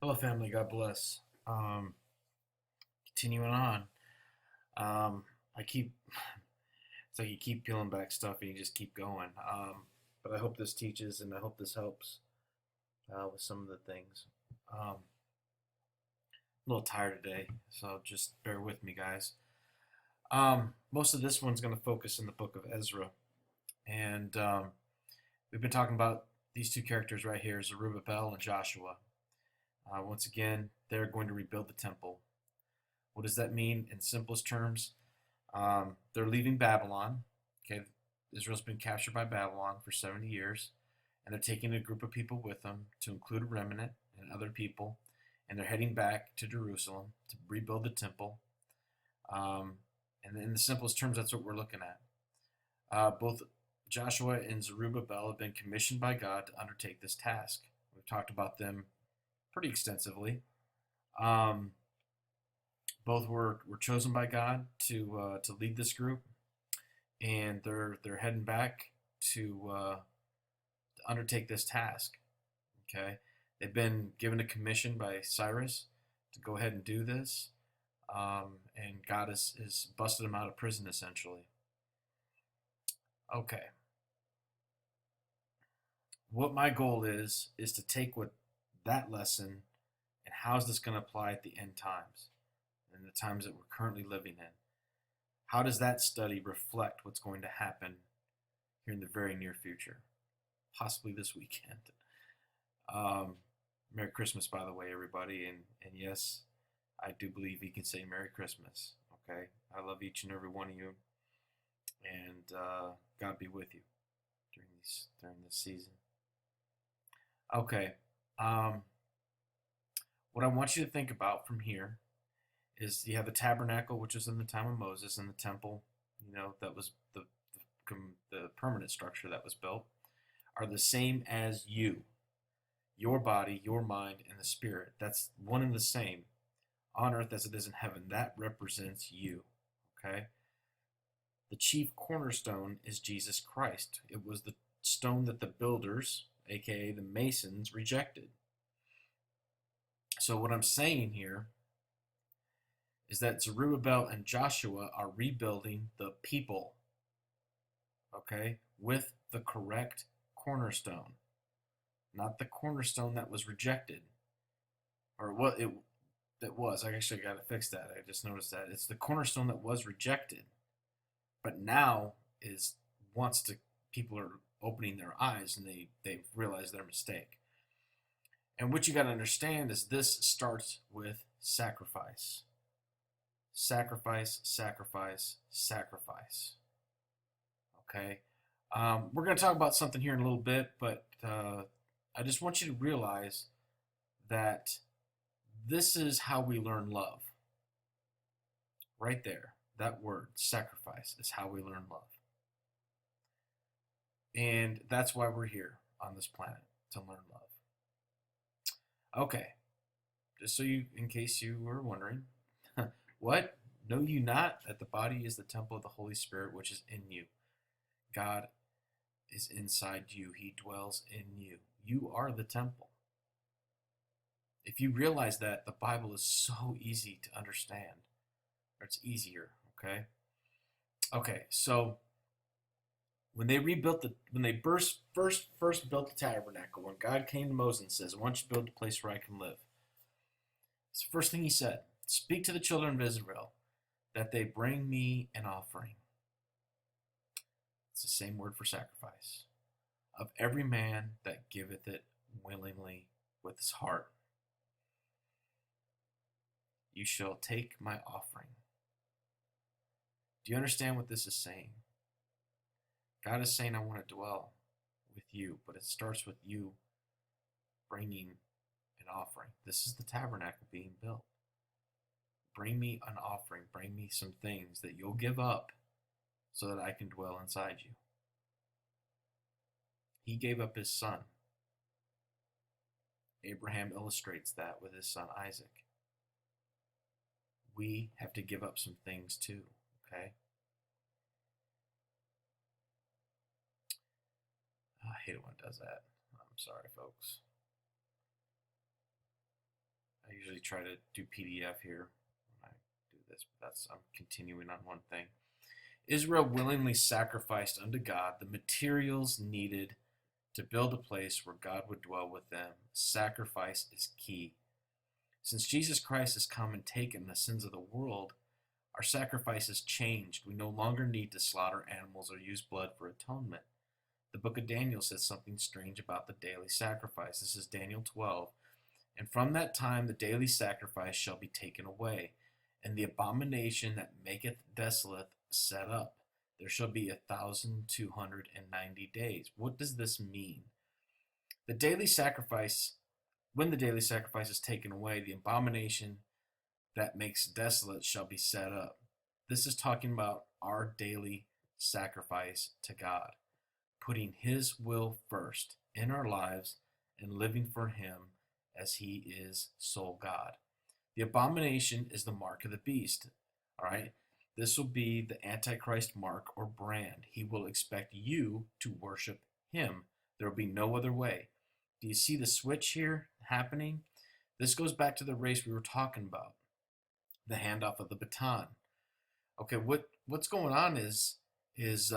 Hello, family. God bless. Continuing on. I keep, it's like you keep peeling back stuff and you just keep going. But I hope this teaches and I hope this helps with some of the things. A little tired today, so just bear with me, guys. Most of this one's going to focus in the book of Ezra. And we've been talking about these two characters right here, Zerubbabel and Joshua. Once again, they're going to rebuild the temple. What does that mean in simplest terms? They're leaving Babylon. Okay, Israel's been captured by Babylon for 70 years, and they're taking a group of people with them to include a remnant and other people, and they're heading back to Jerusalem to rebuild the temple. Um, and in the simplest terms, that's what we're looking at. Both Joshua and Zerubbabel have been commissioned by God to undertake this task. We've talked about them pretty extensively. Um, both were chosen by God to lead this group, and they're heading back to undertake this task. Okay, they've been given a commission by Cyrus to go ahead and do this, and God has busted them out of prison essentially. Okay, what my goal is to take what that lesson and how's this going to apply at the end times and the times that we're currently living in. How does that study reflect what's going to happen here in the very near future, possibly this weekend? Um, Merry Christmas, by the way, everybody. And yes, I do believe he can say Merry Christmas. Okay, I love each and every one of you, and God be with you during this season. Okay, um, what I want you to think about from here is you have the tabernacle, which was in the time of Moses, and the temple, that was the permanent structure that was built, are the same as you, your body, your mind, and the spirit. That's one and the same on earth as it is in heaven. That represents you. Okay? The chief cornerstone is Jesus Christ. It was the stone that the builders, aka the Masons, rejected. So, what I'm saying here is that Zerubbabel and Joshua are rebuilding the people, okay, with the correct cornerstone, not the cornerstone that was rejected, or what it that was. I actually got to fix that. I just noticed that it's the cornerstone that was rejected, but now is wants to people are opening their eyes and they've realized their mistake. And what you got to understand is this starts with sacrifice. Sacrifice, sacrifice, sacrifice. Okay? We're going to talk about something here in a little bit, but I just want you to realize that this is how we learn love. Right there. That word, sacrifice, is how we learn love. And that's why we're here on this planet, to learn love. Okay, just so you, in case you were wondering, what? Know you not that the body is the temple of the Holy Spirit which is in you? God is inside you, He dwells in you. You are the temple. If you realize that, the Bible is so easy to understand, or it's easier, okay? Okay, so when they first built the tabernacle, when God came to Moses and says, I want you to build a place where I can live. It's the first thing he said. Speak to the children of Israel that they bring me an offering. It's the same word for sacrifice. Of every man that giveth it willingly with his heart. You shall take my offering. Do you understand what this is saying? God is saying, I want to dwell with you, but it starts with you bringing an offering. This is the tabernacle being built. Bring me an offering. Bring me some things that you'll give up so that I can dwell inside you. He gave up his son. Abraham illustrates that with his son Isaac. We have to give up some things too, okay? I hate it when it does that. I'm sorry, folks. usually try to do PDF here when I do this, but I'm continuing on one thing. Israel willingly sacrificed unto God the materials needed to build a place where God would dwell with them. Sacrifice is key. Since Jesus Christ has come and taken the sins of the world, our sacrifice has changed. We no longer need to slaughter animals or use blood for atonement. The book of Daniel says something strange about the daily sacrifice. This is Daniel 12. And from that time the daily sacrifice shall be taken away, and the abomination that maketh desolate set up. There shall be 1,290 days. What does this mean? The daily sacrifice, when the daily sacrifice is taken away, the abomination that makes desolate shall be set up. This is talking about our daily sacrifice to God, putting His will first in our lives and living for Him as He is sole God. The abomination is the mark of the beast. All right? This will be the Antichrist mark or brand. He will expect you to worship Him. There will be no other way. Do you see the switch here happening? This goes back to the race we were talking about, the handoff of the baton. Okay, what's going on is this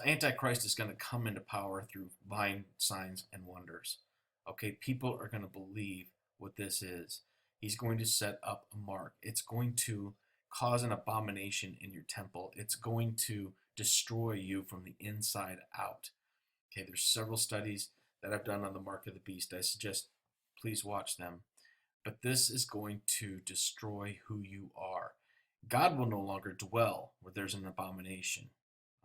Antichrist is going to come into power through lying signs and wonders. Okay, people are going to believe what this is. He's going to set up a mark. It's going to cause an abomination in your temple. It's going to destroy you from the inside out. Okay, there's several studies that I've done on the mark of the beast. I suggest please watch them. But this is going to destroy who you are. God will no longer dwell where there's an abomination.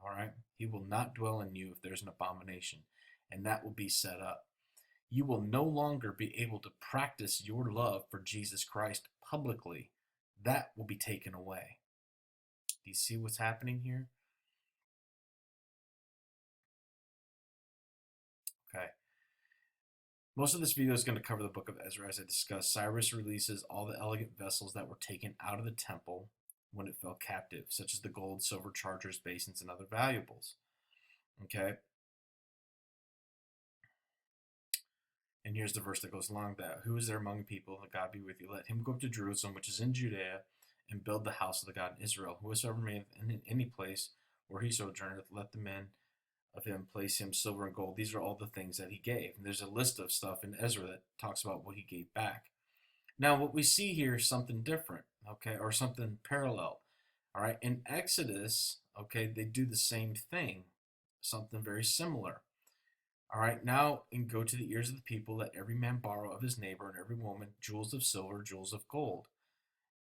All right? He will not dwell in you if there's an abomination, and that will be set up. You will no longer be able to practice your love for Jesus Christ publicly. That will be taken away. Do you see what's happening here? Okay. Most of this video is going to cover the book of Ezra as I discuss. Cyrus releases all the elegant vessels that were taken out of the temple when it fell captive, such as the gold, silver, chargers, basins, and other valuables. Okay. And here's the verse that goes along that. Who is there among the people? That God be with you. Let him go up to Jerusalem, which is in Judea, and build the house of the God in Israel. Whosoever may in any place where he sojourneth, let the men of him place him silver and gold. These are all the things that he gave. And there's a list of stuff in Ezra that talks about what he gave back. Now, what we see here is something different, okay, or something parallel. All right, in Exodus, okay, they do the same thing, something very similar. All right, now and go to the ears of the people, let every man borrow of his neighbor and every woman jewels of silver, jewels of gold.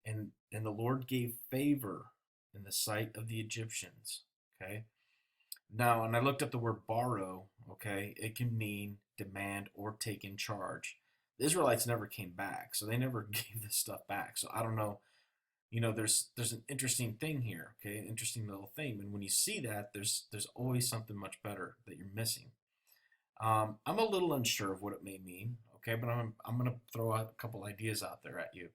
And the Lord gave favor in the sight of the Egyptians. Okay. Now, and I looked up the word borrow, okay, it can mean demand or take in charge. The Israelites never came back, so they never gave this stuff back. So I don't know, there's an interesting thing here, okay, an interesting little thing. And when you see that, there's always something much better that you're missing. I'm a little unsure of what it may mean, okay, but I'm going to throw out a couple ideas out there at you.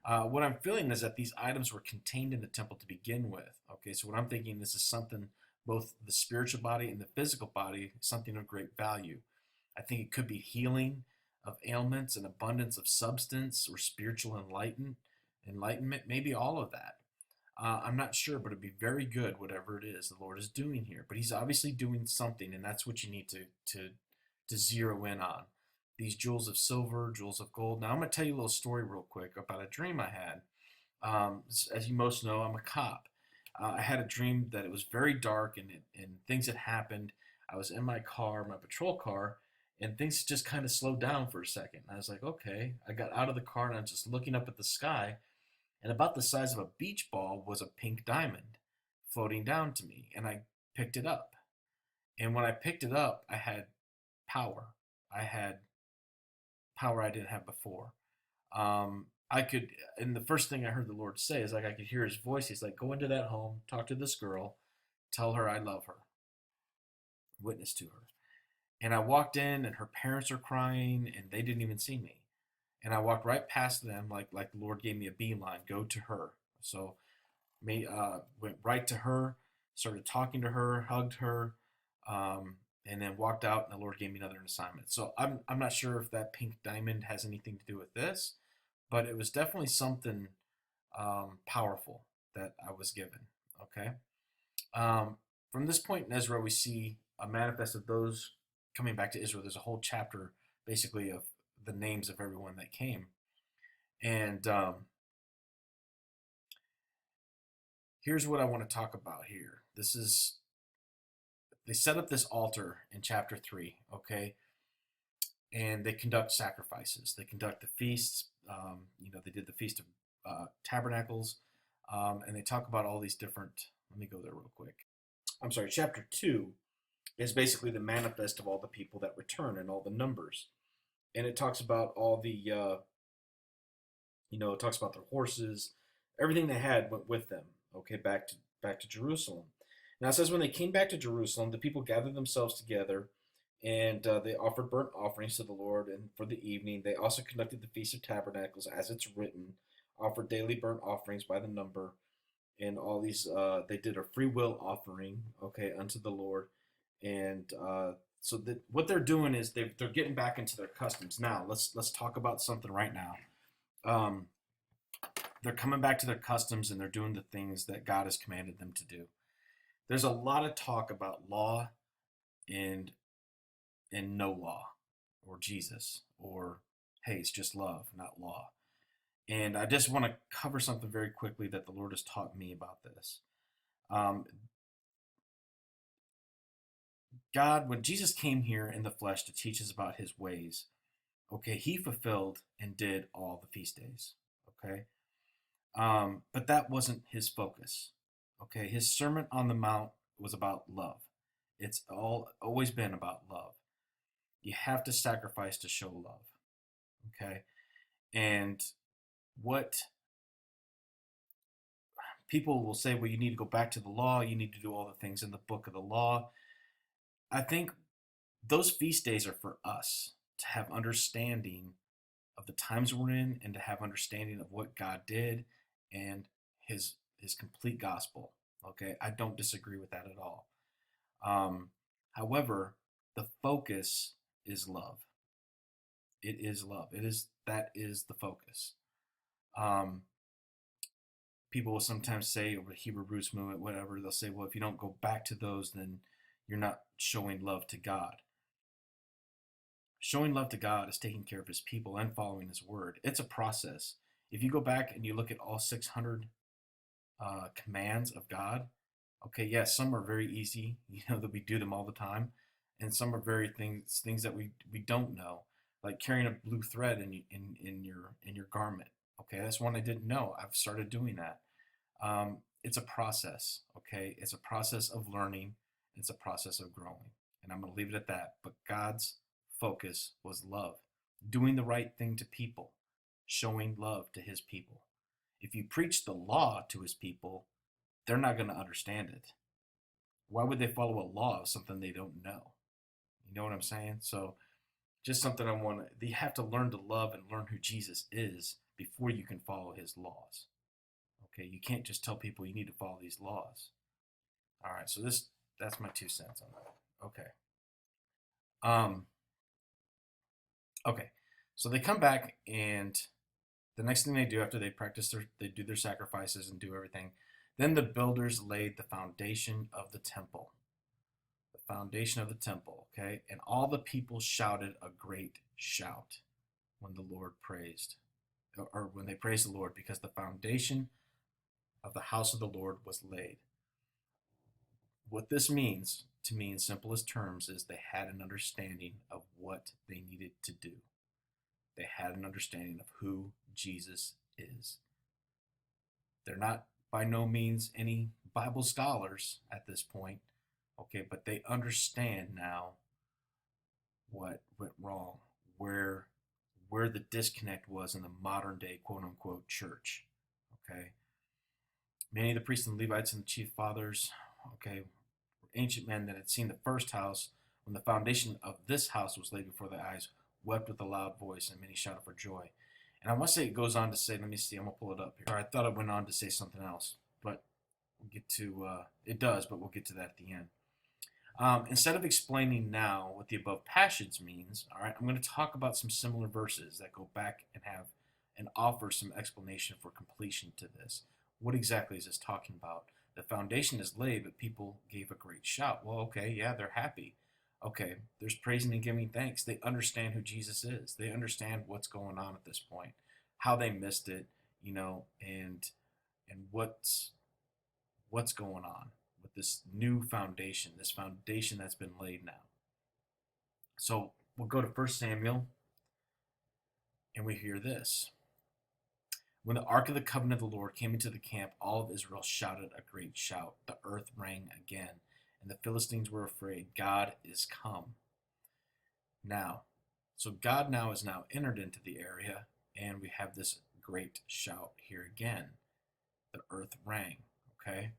What I'm feeling is that these items were contained in the temple to begin with. Okay, so what I'm thinking, this is something, both the spiritual body and the physical body, something of great value. I think it could be healing of ailments and abundance of substance or spiritual enlightenment, maybe all of that. I'm not sure, but it'd be very good, whatever it is the Lord is doing here. But He's obviously doing something, and that's what you need to zero in on. These jewels of silver, jewels of gold. Now, I'm going to tell you a little story real quick about a dream I had. As you most know, I'm a cop. I had a dream that it was very dark and things had happened. I was in my car, my patrol car, and things just kind of slowed down for a second. I was like, okay. I got out of the car and I was just looking up at the sky, and about the size of a beach ball was a pink diamond floating down to me, and I picked it up. And when I picked it up, I had power. I had power I didn't have before. I could, and the first thing I heard the Lord say is like I could hear His voice. He's like, "Go into that home, talk to this girl, tell her I love her, witness to her." And I walked in, and her parents are crying, and they didn't even see me. And I walked right past them, like the Lord gave me a beeline. Go to her. So, went right to her, started talking to her, hugged her, and then walked out. And the Lord gave me another assignment. So I'm not sure if that pink diamond has anything to do with this, but it was definitely something powerful that I was given. Okay. From this point in Ezra, we see a manifest of those coming back to Israel. There's a whole chapter basically of the names of everyone that came. And here's what I want to talk about here. They set up this altar in chapter 3, okay? And they conduct sacrifices. They conduct the feasts. They did the Feast of Tabernacles. And they talk about all these different, let me go there real quick. I'm sorry, chapter 2 is basically the manifest of all the people that return and all the numbers. And it talks about all the, it talks about their horses, everything they had went with them, okay, back to Jerusalem. Now it says when they came back to Jerusalem, the people gathered themselves together, and they offered burnt offerings to the Lord. And for the evening, they also conducted the Feast of Tabernacles, as it's written, offered daily burnt offerings by the number, and all these. They did a free will offering, okay, unto the Lord, and so that what they're doing is they're getting back into their customs. Now let's talk about something right now. Um, they're coming back to their customs and they're doing the things that God has commanded them to do. There's a lot of talk about law and no law, or Jesus, or hey, it's just love, not law. And I just want to cover something very quickly that the Lord has taught me about this. Um, God, when Jesus came here in the flesh to teach us about his ways, okay, he fulfilled and did all the feast days, okay? But that wasn't his focus, okay? His Sermon on the Mount was about love. It's always been about love. You have to sacrifice to show love, okay? And what people will say, well, you need to go back to the law, you need to do all the things in the book of the law. I think those feast days are for us to have understanding of the times we're in and to have understanding of what God did and his complete gospel. Okay, I don't disagree with that at all. However, the focus is love. It is love. That is the focus. Um, People will sometimes say over the Hebrew roots movement, whatever, they'll say, well, if you don't go back to those, then you're not showing love to God. Showing love to God is taking care of his people and following his word. It's a process. If you go back and you look at all 600 commands of God, okay, yes, some are very easy, that we do them all the time, and some are very things that we don't know, like carrying a blue thread in your garment. Okay, that's one I didn't know. I've started doing that. It's a process. Okay, it's a process of learning. It's a process of growing, and I'm going to leave it at that. But God's focus was love, doing the right thing to people, showing love to his people. If you preach the law to his people, they're not going to understand it. Why would they follow a law of something they don't know? You know what I'm saying? So, just something you have to learn to love and learn who Jesus is before you can follow his laws. Okay, you can't just tell people you need to follow these laws. All right, so that's my 2 cents on that. Okay. Um, okay. So they come back, and the next thing they do after they do their sacrifices and do everything, then the builders laid the foundation of the temple. The foundation of the temple, okay? And all the people shouted a great shout when the Lord praised, or when they praised the Lord, because the foundation of the house of the Lord was laid. What this means, to me in simplest terms, is they had an understanding of what they needed to do. They had an understanding of who Jesus is. They're not by no means any Bible scholars at this point, okay, but they understand now what went wrong, where the disconnect was in the modern day quote unquote church. Okay. Many of the priests and Levites and the chief fathers, okay, were ancient men that had seen the first house when the foundation of this house was laid before their eyes, wept with a loud voice, and many shouted for joy. And I want to say it goes on to say, let me see, I'm gonna pull it up here. I thought it went on to say something else, but we'll get to it does, but we'll get to that at the end. Instead of explaining now what the above passage means, all right, I'm going to talk about some similar verses that go back and have and offers some explanation for completion to this. What exactly is this talking about? The foundation is laid, but people gave a great shout. Well, okay, yeah, they're happy. Okay, there's praising and giving thanks. They understand who Jesus is. They understand what's going on at this point, how they missed it, and what's going on with this new foundation, this foundation that's been laid now. So we'll go to 1 Samuel, and we hear this. When the ark of the covenant of the Lord came into the camp, all of Israel shouted a great shout. The earth rang again, and the Philistines were afraid. God is come. Now, so God now has now entered into the area, and we have this great shout here again. The earth rang, okay?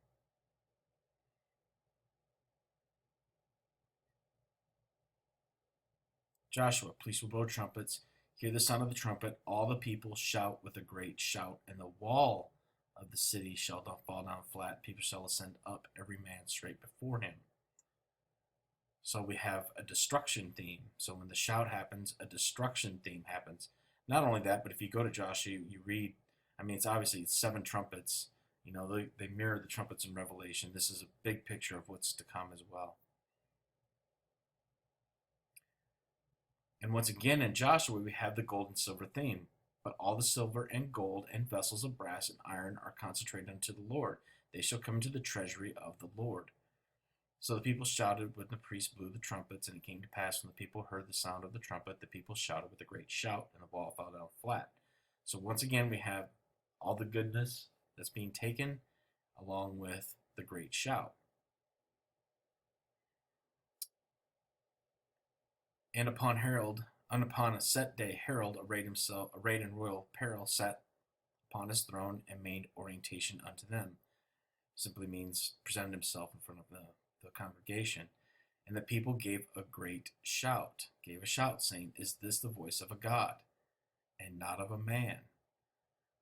Joshua, please will blow trumpets. Hear the sound of the trumpet. All the people shout with a great shout, and the wall of the city shall not fall down flat. People shall ascend up, every man straight before him. So we have a destruction theme. So when the shout happens, a destruction theme happens. Not only that, but if you go to Joshua, you read, it's obviously 7 trumpets. They mirror the trumpets in Revelation. This is a big picture of what's to come as well. And once again in Joshua, we have the gold and silver theme. But all the silver and gold and vessels of brass and iron are consecrated unto the Lord. They shall come into the treasury of the Lord. So the people shouted when the priest blew the trumpets, and it came to pass when the people heard the sound of the trumpet, the people shouted with a great shout, and the wall fell down flat. So once again, we have all the goodness that's being taken along with the great shout. And upon a set day, Harold, arrayed in royal apparel, sat upon his throne and made orientation unto them. Simply means presented himself in front of the congregation. And the people gave a shout, saying, Is this the voice of a God, and not of a man?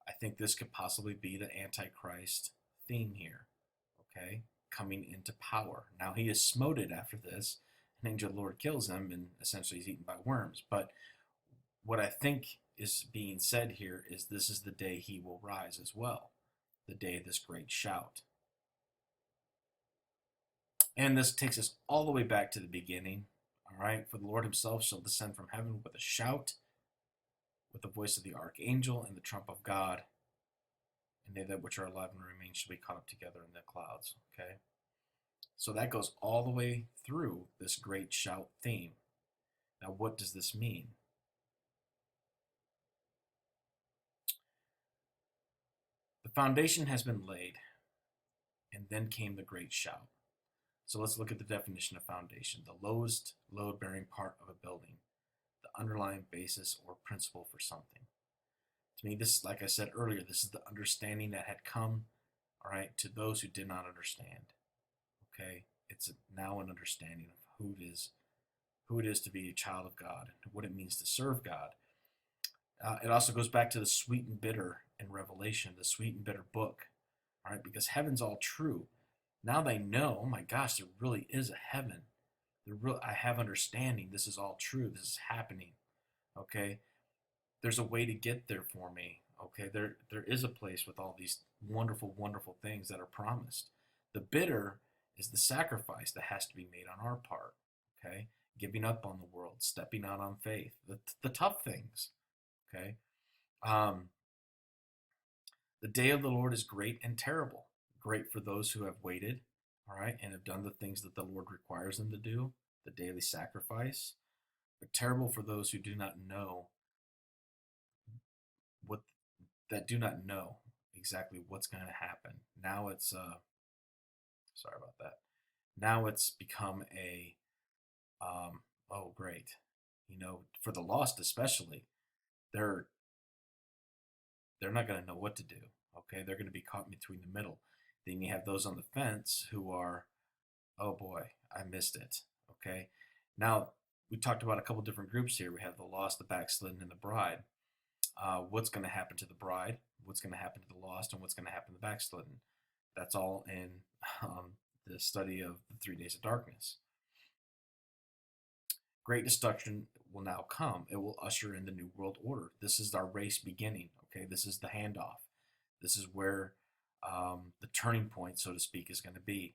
I think this could possibly be the Antichrist theme here, okay? Coming into power. Now he is smoted after this. An angel of the Lord kills him, and essentially he's eaten by worms. But what I think is being said here is this is the day he will rise as well, the day of this great shout. And this takes us all the way back to the beginning. All right, for the Lord himself shall descend from heaven with a shout, with the voice of the archangel and the trump of God, and they that which are alive and remain shall be caught up together in the clouds. Okay, so that goes all the way through this great shout theme. Now, what does this mean? The foundation has been laid, and then came the great shout. So let's look at the definition of foundation: the lowest load-bearing part of a building, the underlying basis or principle for something. To me, this, like I said earlier, this is the understanding that had come, all right, to those who did not understand. Okay, it's now an understanding of who it is to be a child of God, and what it means to serve God. It also goes back to the sweet and bitter in Revelation, the sweet and bitter book, all right, because heaven's all true. Now they know, oh my gosh, there really is a heaven. I have understanding. This is all true. This is happening. Okay, there's a way to get there for me. Okay, there is a place with all these wonderful, wonderful things that are promised. The bitter is the sacrifice that has to be made on our part. Okay, giving up on the world, stepping out on faith, the tough things. Okay, the day of the Lord is great and terrible. Great for those who have waited, all right, and have done the things that the Lord requires them to do, the daily sacrifice, but terrible for those who do not know what that do not know exactly what's going to happen. Now it's sorry about that. Now it's become a oh great, for the lost especially, they're not going to know what to do. Okay, they're going to be caught between the middle. Then you have those on the fence who are, oh boy, I missed it. Okay, now we talked about a couple different groups here. We have the lost, the backslidden, and the bride. What's going to happen to the bride? What's going to happen to the lost? And what's going to happen to the backslidden? That's all in the study of the 3 days of darkness. Great destruction will now come. It will usher in the new world order. This is our race beginning. Okay, this is the handoff. This is where the turning point, so to speak, is going to be.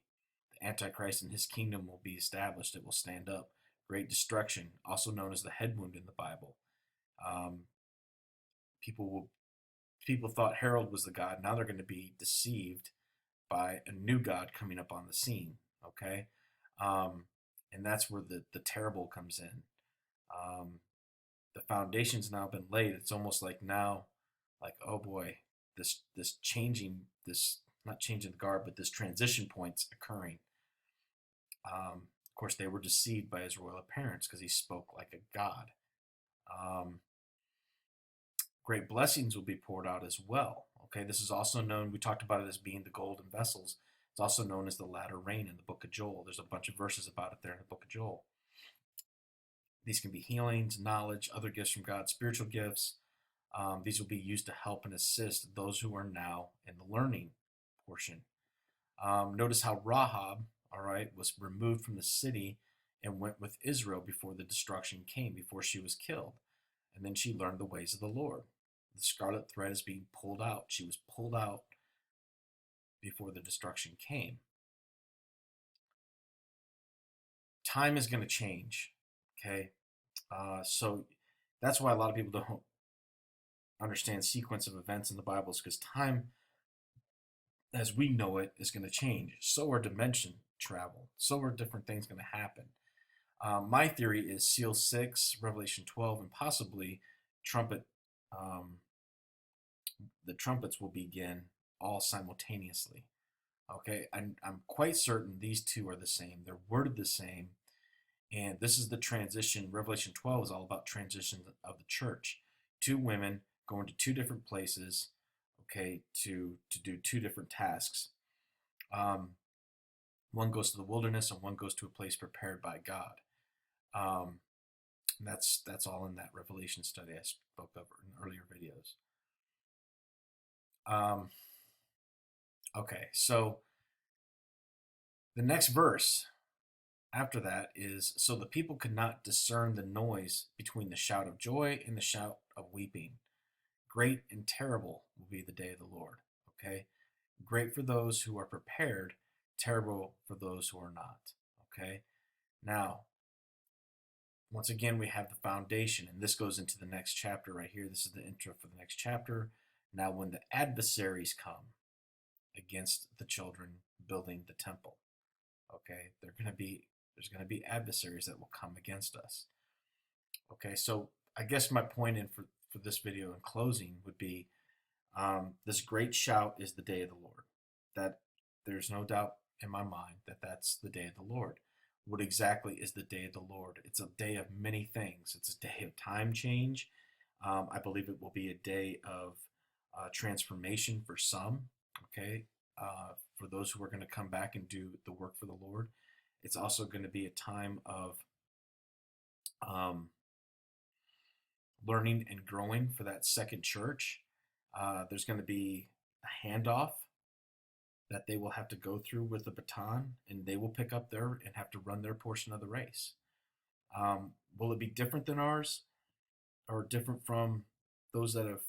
The Antichrist and his kingdom will be established. It will stand up. Great destruction, also known as the head wound in the Bible. Um, people thought Herod was the god. Now they're going to be deceived by a new god coming up on the scene. Okay, um, and that's where the terrible comes in. Um, the foundation's now been laid. It's almost like now, like, oh boy, this changing, this not changing the guard, but this transition point's occurring. Of course, they were deceived by his royal appearance because he spoke like a god. Um, Great blessings will be poured out as well. Okay, this is also known, we talked about it as being the golden vessels. It's also known as the latter rain in the book of Joel. There's a bunch of verses about it there in the book of Joel. These can be healings, knowledge, other gifts from God, spiritual gifts. These will be used to help and assist those who are now in the learning portion. Notice how Rahab, all right, was removed from the city and went with Israel before the destruction came, before she was killed. And then she learned the ways of the Lord. The scarlet thread is being pulled out. She was pulled out before the destruction came. Time is going to change, okay? So that's why a lot of people don't understand sequence of events in the Bible, is because time, as we know it, is going to change. So are dimension travel. So are different things going to happen. My theory is Seal 6, Revelation 12, and possibly trumpet. The trumpets will begin all simultaneously. Okay, I'm quite certain these two are the same. They're worded the same. And this is the transition. Revelation 12 is all about transition of the church. Two women going to two different places, okay, to do two different tasks. One goes to the wilderness and one goes to a place prepared by God. That's all in that Revelation study I spoke of in earlier videos. Okay, so the next verse after that is, so the people could not discern the noise between the shout of joy and the shout of weeping. Great and terrible will be the day of the Lord. Okay, great for those who are prepared, terrible for those who are not. Okay, now once again we have the foundation, and this goes into the next chapter right here. This is the intro for the next chapter. Now when the adversaries come against the children building the temple, okay, there's going to be adversaries that will come against us. Okay, so I guess my point for this video in closing would be, this great shout is the day of the Lord. That there's no doubt in my mind that that's the day of the Lord. What exactly is the day of the Lord? It's a day of many things. It's a day of time change. I believe it will be a day of transformation for some, okay, for those who are going to come back and do the work for the Lord. It's also going to be a time of learning and growing for that second church. There's going to be a handoff that they will have to go through with the baton, and they will pick up their and have to run their portion of the race. Will it be different than ours, or different from those that have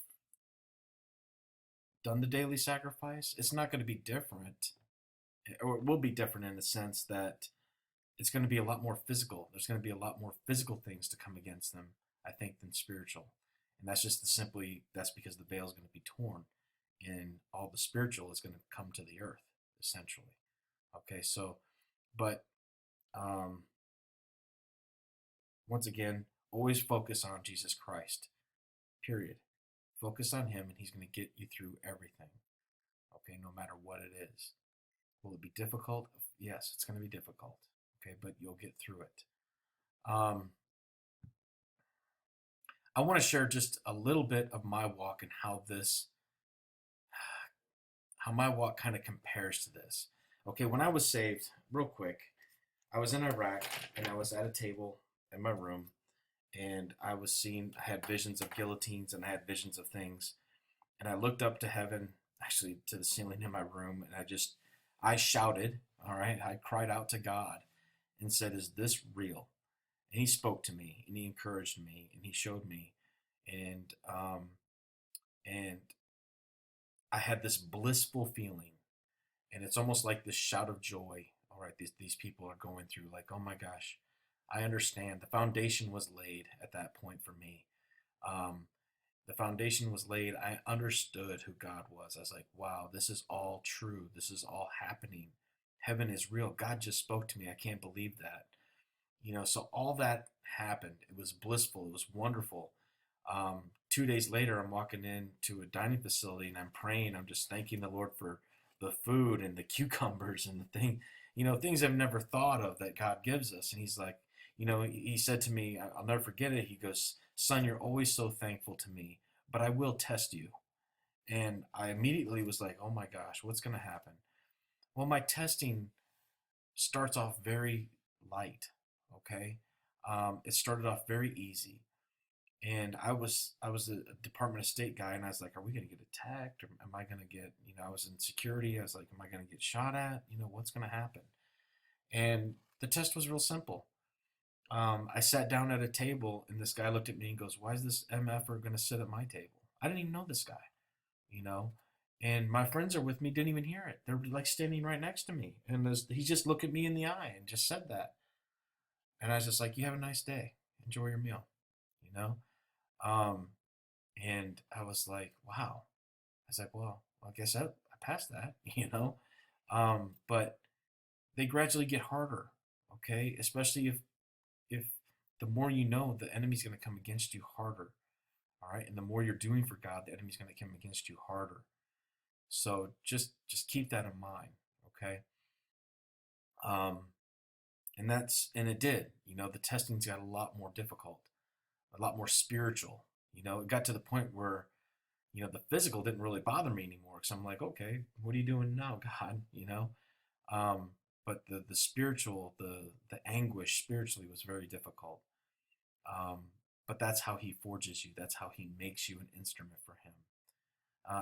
done the daily sacrifice? It's not going to be different, or it will be different in the sense that it's going to be a lot more physical. There's going to be a lot more physical things to come against them, I think, than spiritual. And that's just that's because the veil is going to be torn and all the spiritual is going to come to the earth, essentially. Okay, so, but once again, always focus on Jesus Christ, period. Focus on him and he's going to get you through everything, okay, no matter what it is. Will it be difficult? Yes, it's going to be difficult, okay, but you'll get through it. I want to share just a little bit of my walk and how my walk kind of compares to this. Okay, when I was saved, real quick, I was in Iraq and I was at a table in my room, and I had visions of guillotines and I had visions of things, and I looked up to heaven, actually to the ceiling in my room, and I shouted, all right, I cried out to God and said, "Is this real?" And he spoke to me, and he encouraged me, and he showed me, and and I had this blissful feeling, and it's almost like this shout of joy. All right, these people are going through, like, oh my gosh, I understand. The foundation was laid at that point for me. Um, the foundation was laid. I understood who God was. I was like, wow, this is all true. This is all happening. Heaven is real. God just spoke to me. I can't believe that. So all that happened. It was blissful. It was wonderful. 2 days later, I'm walking into a dining facility and I'm praying. I'm just thanking the Lord for the food and the cucumbers and the things I've never thought of that God gives us. And he's like, he said to me, I'll never forget it. He goes, son, you're always so thankful to me, but I will test you. And I immediately was like, oh my gosh, what's going to happen? Well, my testing starts off very light. Okay. It started off very easy. And I was a Department of State guy, and I was like, are we going to get attacked, or am I going to get, I was in security. I was like, am I going to get shot at? What's going to happen? And the test was real simple. I sat down at a table, and this guy looked at me and goes, why is this MFer going to sit at my table? I didn't even know this guy, you know? And my friends are with me, didn't even hear it. They're like standing right next to me. And he just looked at me in the eye and just said that. And I was just like, you have a nice day. Enjoy your meal, you know? Um, and I was like, wow. I was like, well, I guess I passed that, But they gradually get harder, okay? Especially if the more you know, the enemy's going to come against you harder, all right? And the more you're doing for God, the enemy's going to come against you harder. So just keep that in mind, okay? Um, and it did. The testings got a lot more difficult, a lot more spiritual. It got to the point where the physical didn't really bother me anymore because I'm like, okay, what are you doing now, God? Um, but the spiritual, the anguish spiritually was very difficult. But that's how He forges you. That's how He makes you an instrument for Him.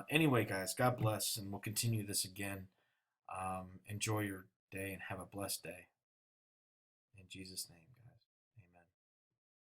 Anyway, guys, God bless, and we'll continue this again. Enjoy your day and have a blessed day. In Jesus' name.